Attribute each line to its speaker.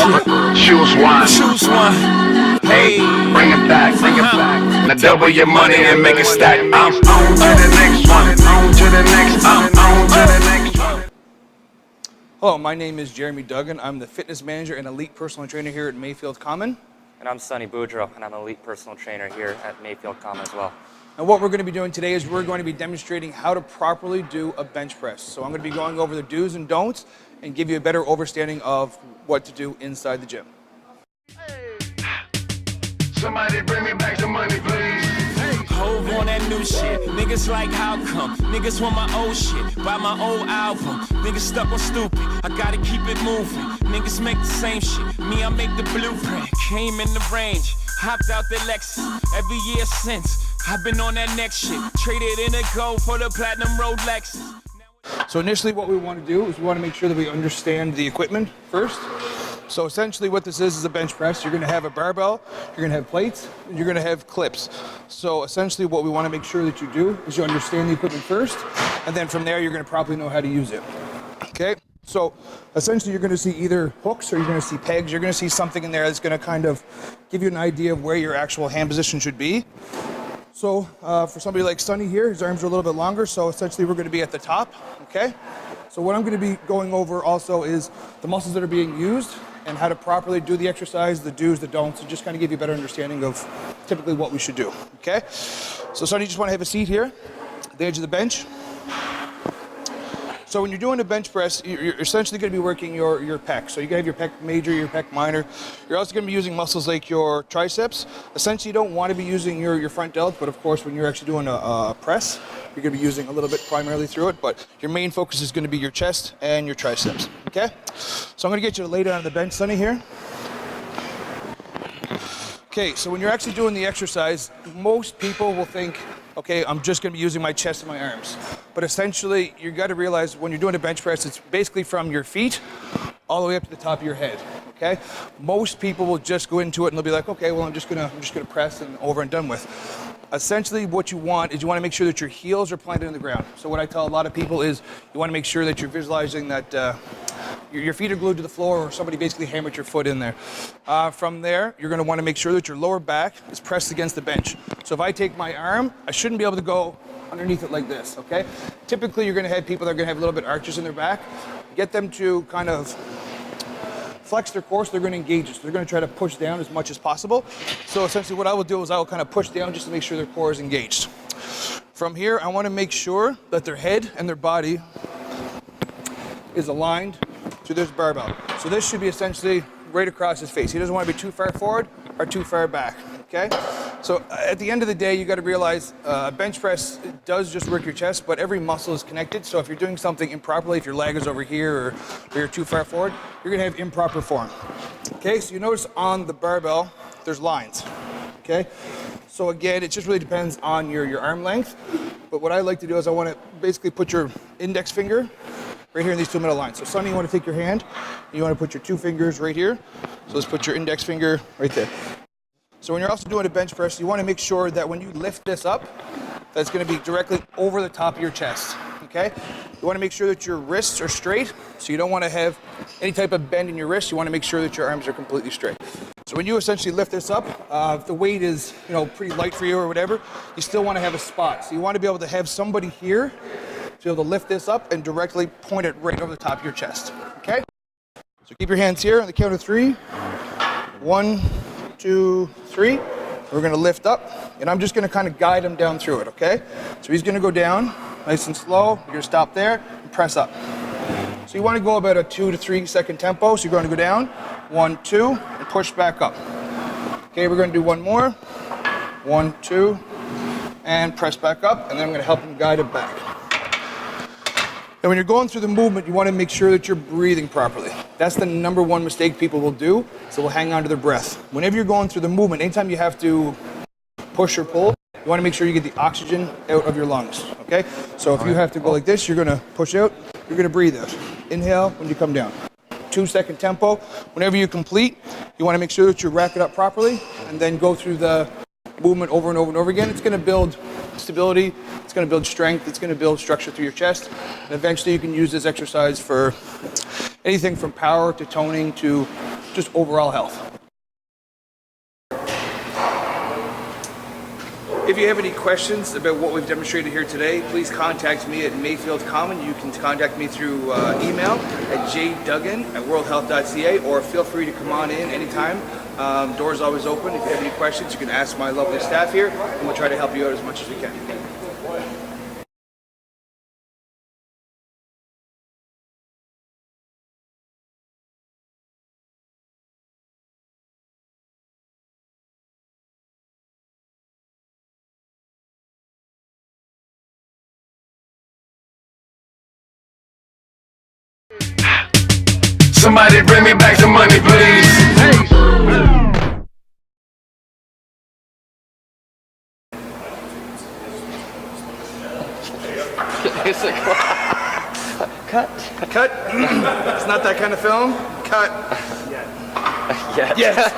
Speaker 1: Choose one.
Speaker 2: Choose one. Hey,
Speaker 1: Bring it back, bring it back. Now double your money and make it stack. I'm on to the next one. On to the next one. On to the next one.
Speaker 3: Hello, my name is Jeremy Duggan. I'm the fitness manager and elite personal trainer here at Mayfield Common.
Speaker 4: And I'm Sonny Boudreau, and I'm an elite personal trainer here at Mayfield Common as well.
Speaker 3: And what we're going to be doing today is we're going to be demonstrating how to properly do a bench press. So I'm going to be going over the do's and don'ts and give you a better understanding of what to do inside the gym.
Speaker 1: Somebody bring me back the money, please.
Speaker 2: Hove on that new shit. Niggas like how come? Niggas want my old shit. Buy my old album. Niggas stuck on stupid. I gotta keep it moving. Niggas make the same shit. Me, I make the blueprint. Came in the range. Hopped out the Lexus. Every year since. I've been on that next shit. Traded in a gold for the platinum Rolex.
Speaker 3: So initially what we want to do is we want to make sure that we understand the equipment first. So essentially what this is a bench press. You're going to have a barbell, you're going to have plates, and you're going to have clips. So essentially what we want to make sure that you do is you understand the equipment first, and then from there you're going to probably know how to use it. Okay? So essentially you're going to see either hooks or you're going to see pegs. You're going to see something in there that's going to kind of give you an idea of where your actual hand position should be. So for somebody like Sonny here, his arms are a little bit longer, so essentially we're going to be at the top, okay? So what I'm going to be going over also is the muscles that are being used and how to properly do the exercise, the do's, the don'ts, and just kind of give you a better understanding of typically what we should do, okay? So Sonny, you just want to have a seat here at the edge of the bench. So when you're doing a bench press, you're essentially going to be working your pec. So you can have your pec major, your pec minor. You're also going to be using muscles like your triceps. Essentially, you don't want to be using your front delt, but of course, when you're actually doing a press, you're going to be using a little bit primarily through it, but your main focus is going to be your chest and your triceps, okay? So I'm going to get you to lay down on the bench, Sonny, here. Okay, so when you're actually doing the exercise, most people will think, okay, I'm just going to be using my chest and my arms. But essentially, you got to realize when you're doing a bench press, it's basically from your feet all the way up to the top of your head. Okay? Most people will just go into it and they'll be like, okay, well, I'm just gonna press and over and done with. Essentially, what you want is you want to make sure that your heels are planted in the ground. So what I tell a lot of people is you want to make sure that you're visualizing that your feet are glued to the floor or somebody basically hammered your foot in there. From there, you're going to want to make sure that your lower back is pressed against the bench. So if I take my arm, I shouldn't be able to go underneath it like this, okay? Typically, you're going to have people that are going to have a little bit arches in their back. Get them to kind of flex their core, so they're going to engage it. So they're going to try to push down as much as possible. So essentially what I will do is I will kind of push down just to make sure their core is engaged. From here, I want to make sure that their head and their body is aligned to this barbell. So this should be essentially right across his face. He doesn't want to be too far forward or too far back, okay? So at the end of the day, you got to realize bench press does just work your chest, but every muscle is connected. So if you're doing something improperly, if your leg is over here or you're too far forward, you're going to have improper form. Okay, so you notice on the barbell, there's lines, okay? So again, it just really depends on your arm length. But what I like to do is I want to basically put your index finger right here in these two middle lines. So Sonny, you want to take your hand, and you want to put your two fingers right here. So let's put your index finger right there. So when you're also doing a bench press, you want to make sure that when you lift this up, that's going to be directly over the top of your chest, okay? You want to make sure that your wrists are straight, so you don't want to have any type of bend in your wrist. You want to make sure that your arms are completely straight. So when you essentially lift this up, if the weight is, pretty light for you or whatever, you still want to have a spot. So you want to be able to have somebody here to be able to lift this up and directly point it right over the top of your chest, okay? So keep your hands here on the count of 3. 1, 2, 3. We're going to lift up, and I'm just going to kind of guide him down through it, okay? So he's going to go down nice and slow. You're going to stop there and press up. So you want to go about a 2 to 3 second tempo. So you're going to go down, 1, 2, and push back up. Okay, we're going to do one more. 1, 2, and press back up, and then I'm going to help him guide it back. And when you're going through the movement, you want to make sure that you're breathing properly. That's the number one mistake people will do, so they'll hang on to their breath. Whenever you're going through the movement, anytime you have to push or pull, you want to make sure you get the oxygen out of your lungs, okay? So if you have to go like this, you're going to push out, you're going to breathe out. Inhale when you come down. 2 second tempo. Whenever you complete, you want to make sure that you rack it up properly and then go through the movement over and over and over again. It's going to build stability, it's going to build strength, it's going to build structure through your chest, and eventually you can use this exercise for anything from power to toning to just overall health. If you have any questions about what we've demonstrated here today, please contact me at Mayfield Common. You can contact me through email at jduggan@worldhealth.ca, or feel free to come on in anytime. Door's always open. If you have any questions, you can ask my lovely staff here, and we'll try to help you out as much as we can.
Speaker 1: Somebody bring me back the money, please.
Speaker 3: Cut. Cut. It's not that kind of film. Cut.
Speaker 4: Yes.
Speaker 3: Yes.